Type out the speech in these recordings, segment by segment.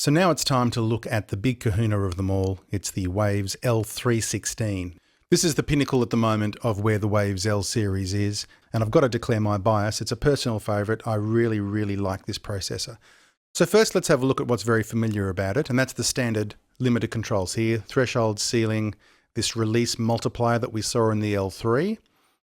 So now it's time to look at the big kahuna of them all. It's the Waves L316. This is the pinnacle at the moment of where the Waves L series is, and I've got to declare my bias. It's a personal favourite. I really like this processor. So first let's have a look at what's very familiar about it, and that's the standard limiter controls here. Threshold, ceiling, this release multiplier that we saw in the L3,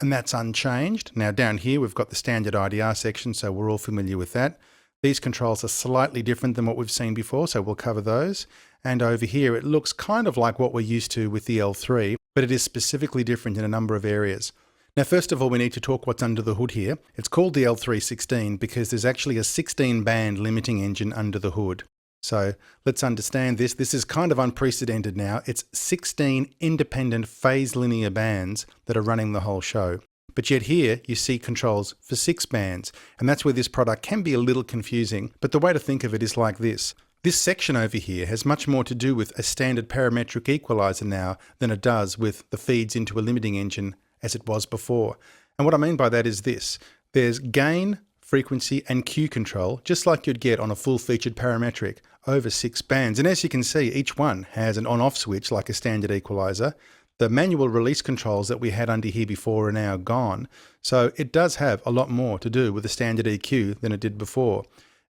and that's unchanged. Now down here we've got the standard IDR section, so we're all familiar with that. These controls are slightly different than what we've seen before, so we'll cover those. And over here, it looks kind of like what we're used to with the L3, but it is specifically different in a number of areas. Now, first of all, we need to talk what's under the hood here. It's called the L316 because there's actually a 16-band limiting engine under the hood. So let's understand this. This is kind of unprecedented now. It's 16 independent phase linear bands that are running the whole show. But yet here you see controls for 6 bands, and that's where this product can be a little confusing. But the way to think of it is like this. This section over here has much more to do with a standard parametric equalizer now than it does with the feeds into a limiting engine as it was before. And what I mean by that is this. There's gain, frequency and Q control, just like you'd get on a full-featured parametric, over 6 bands. And as you can see, each one has an on-off switch like a standard equalizer. The manual release controls that we had under here before are now gone. So it does have a lot more to do with the standard EQ than it did before.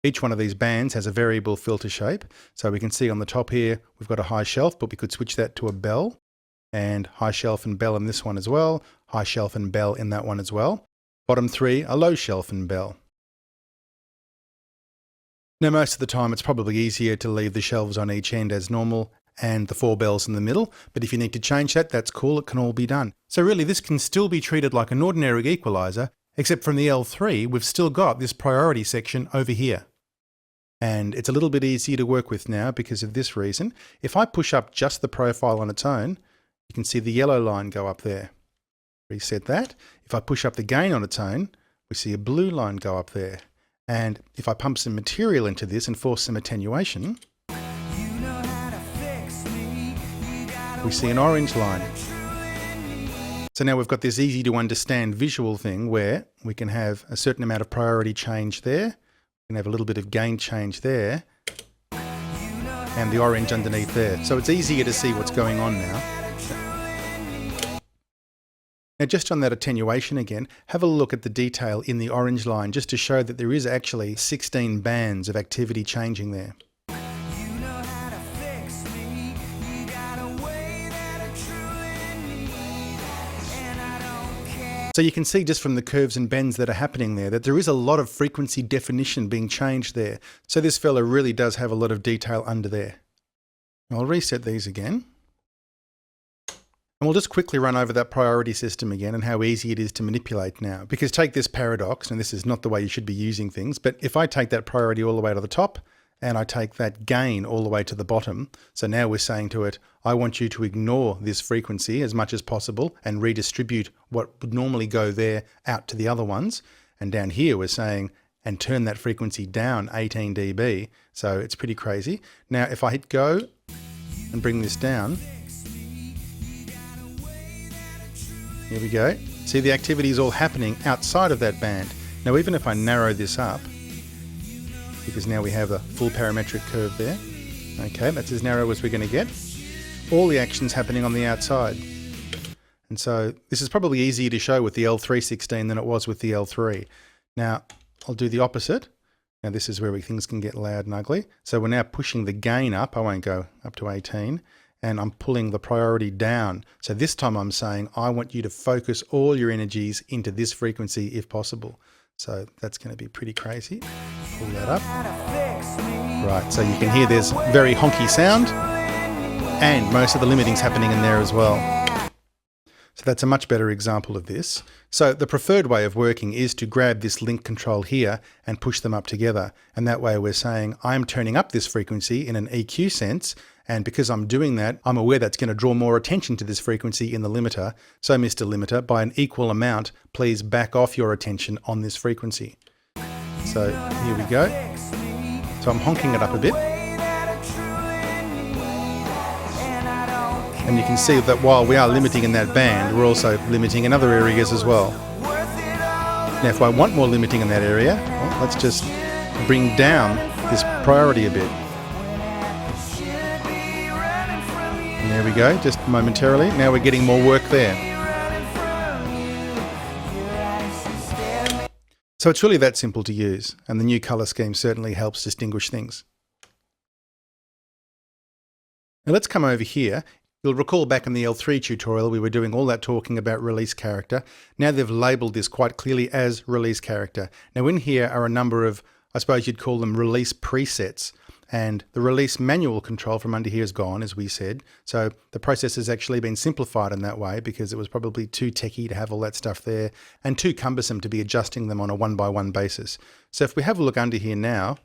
Each one of these bands has a variable filter shape. So we can see on the top here, we've got a high shelf, but we could switch that to a bell. And high shelf and bell in this one as well. High shelf and bell in that one as well. Bottom 3, a low shelf and bell. Now most of the time it's probably easier to leave the shelves on each end as normal and the 4 bells in the middle, but if you need to change that, that's cool, it can all be done. So really this can still be treated like an ordinary equalizer, except from the L3 we've still got this priority section over here. And it's a little bit easier to work with now because of this reason. If I push up just the profile on its own, you can see the yellow line go up there. Reset that. If I push up the gain on its own, we see a blue line go up there. And if I pump some material into this and force some attenuation, we see an orange line. So now we've got this easy to understand visual thing where we can have a certain amount of priority change there, we can have a little bit of gain change there, and the orange underneath there. So it's easier to see what's going on now. Now just on that attenuation again, have a look at the detail in the orange line just to show that there is actually 16 bands of activity changing there. So you can see just from the curves and bends that are happening there that there is a lot of frequency definition being changed there. So this fella really does have a lot of detail under there. I'll reset these again. And we'll just quickly run over that priority system again and how easy it is to manipulate now. Because take this paradox, and this is not the way you should be using things, but if I take that priority all the way to the top, and I take that gain all the way to the bottom. So now we're saying to it, I want you to ignore this frequency as much as possible and redistribute what would normally go there out to the other ones. And down here we're saying, and turn that frequency down 18 dB. So it's pretty crazy. Now if I hit go and bring this down, here we go. See, the activity is all happening outside of that band. Now even if I narrow this up, because now we have a full parametric curve there. Okay, that's as narrow as we're going to get. All the action's happening on the outside. And so this is probably easier to show with the L316 than it was with the L3. Now, I'll do the opposite. Now this is where things can get loud and ugly. So we're now pushing the gain up. I won't go up to 18. And I'm pulling the priority down. So this time I'm saying, I want you to focus all your energies into this frequency if possible. So that's going to be pretty crazy. Pull that up. Right, so you can hear there's very honky sound and most of the limiting's happening in there as well. So that's a much better example of this. So the preferred way of working is to grab this link control here and push them up together. And that way we're saying I'm turning up this frequency in an EQ sense. And because I'm doing that, I'm aware that's going to draw more attention to this frequency in the limiter. So Mr. Limiter, by an equal amount, please back off your attention on this frequency. So here we go. So I'm honking it up a bit. And you can see that while we are limiting in that band, we're also limiting in other areas as well. Now if I want more limiting in that area, well, let's just bring down this priority a bit. And there we go, just momentarily. Now we're getting more work there. So it's really that simple to use, and the new colour scheme certainly helps distinguish things. Now let's come over here. You'll recall back in the L3 tutorial we were doing all that talking about release character. Now they've labelled this quite clearly as release character. Now in here are a number of, I suppose you'd call them release presets, and the release manual control from under here is gone, as we said. So the process has actually been simplified in that way because it was probably too techy to have all that stuff there and too cumbersome to be adjusting them on a one-by-one basis. So if we have a look under here now,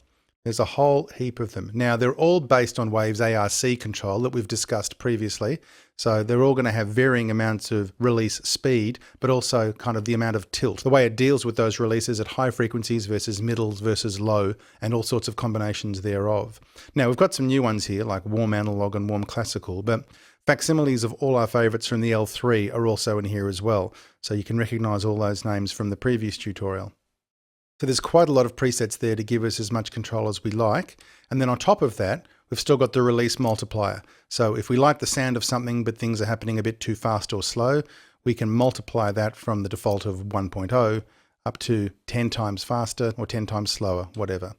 there's a whole heap of them. Now, they're all based on Waves ARC control that we've discussed previously. So they're all going to have varying amounts of release speed, but also kind of the amount of tilt. The way it deals with those releases at high frequencies versus middles versus low, and all sorts of combinations thereof. Now, we've got some new ones here, like warm analog and warm classical, but facsimiles of all our favorites from the L3 are also in here as well. So you can recognize all those names from the previous tutorial. So there's quite a lot of presets there to give us as much control as we like. And then on top of that, we've still got the release multiplier. So if we like the sound of something, but things are happening a bit too fast or slow, we can multiply that from the default of 1.0 up to 10 times faster or 10 times slower, whatever.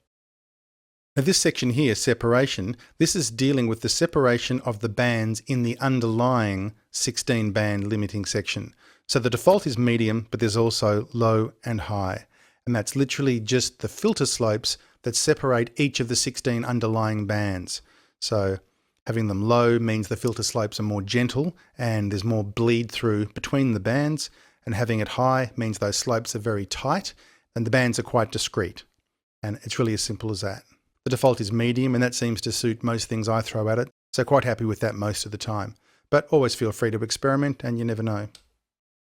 Now this section here, separation, this is dealing with the separation of the bands in the underlying 16 band limiting section. So the default is medium, but there's also low and high. And that's literally just the filter slopes that separate each of the 16 underlying bands. So having them low means the filter slopes are more gentle and there's more bleed through between the bands, and having it high means those slopes are very tight and the bands are quite discrete. And it's really as simple as that. The default is medium, and that seems to suit most things I throw at it, so quite happy with that most of the time. But always feel free to experiment, and you never know.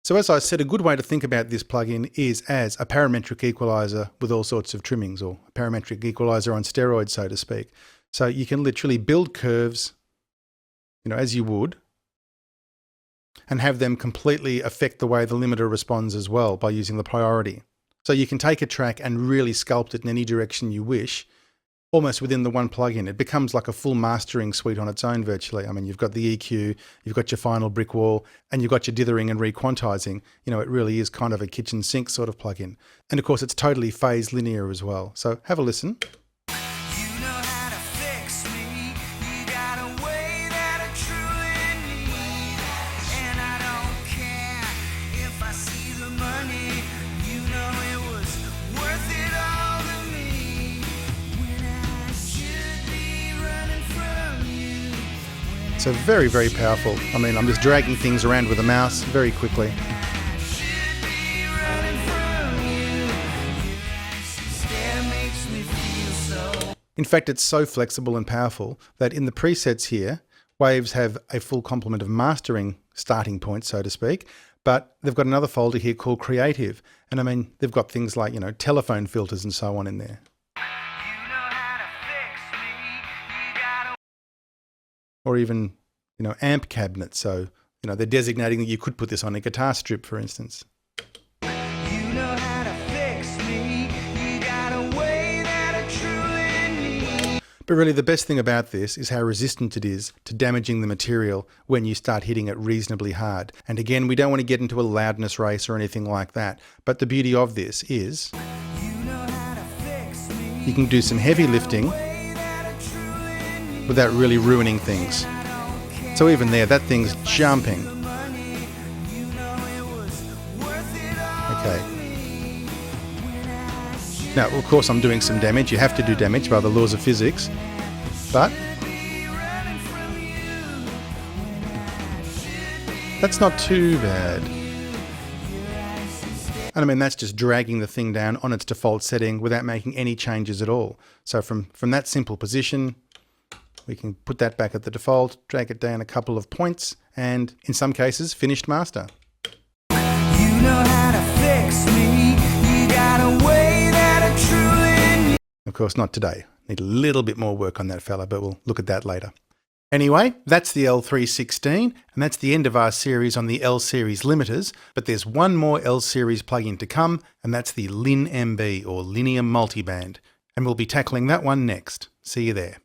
So as I said, a good way to think about this plugin is as a parametric equalizer with all sorts of trimmings, or a parametric equalizer on steroids, so to speak. So you can literally build curves, as you would, and have them completely affect the way the limiter responds as well by using the priority. So you can take a track and really sculpt it in any direction you wish, almost within the one plugin. It becomes like a full mastering suite on its own virtually. I mean, you've got the EQ, you've got your final brick wall, and you've got your dithering and requantizing. It really is kind of a kitchen sink sort of plugin. And of course, it's totally phase linear as well. So have a listen. So very, very powerful. I mean, I'm just dragging things around with a mouse very quickly. In fact, it's so flexible and powerful that in the presets here, Waves have a full complement of mastering starting points, so to speak, but they've got another folder here called Creative. And I mean, they've got things like, telephone filters and so on in there. Or even, amp cabinets. So, they're designating that you could put this on a guitar strip, for instance. But really the best thing about this is how resistant it is to damaging the material when you start hitting it reasonably hard. And again, we don't want to get into a loudness race or anything like that. But the beauty of this is you can do some heavy lifting without really ruining things. So even there, that thing's jumping. Okay. Now, of course, I'm doing some damage. You have to do damage by the laws of physics. But that's not too bad. And I mean, that's just dragging the thing down on its default setting without making any changes at all. So from that simple position, we can put that back at the default, drag it down a couple of points, and in some cases, finished master. You know how to fix me. You got a way that I truly need. Of course, not today. Need a little bit more work on that fella, but we'll look at that later. Anyway, that's the L316, and that's the end of our series on the L-series limiters, but there's one more L-series plugin to come, and that's the LinMB, or Linear Multiband, and we'll be tackling that one next. See you there.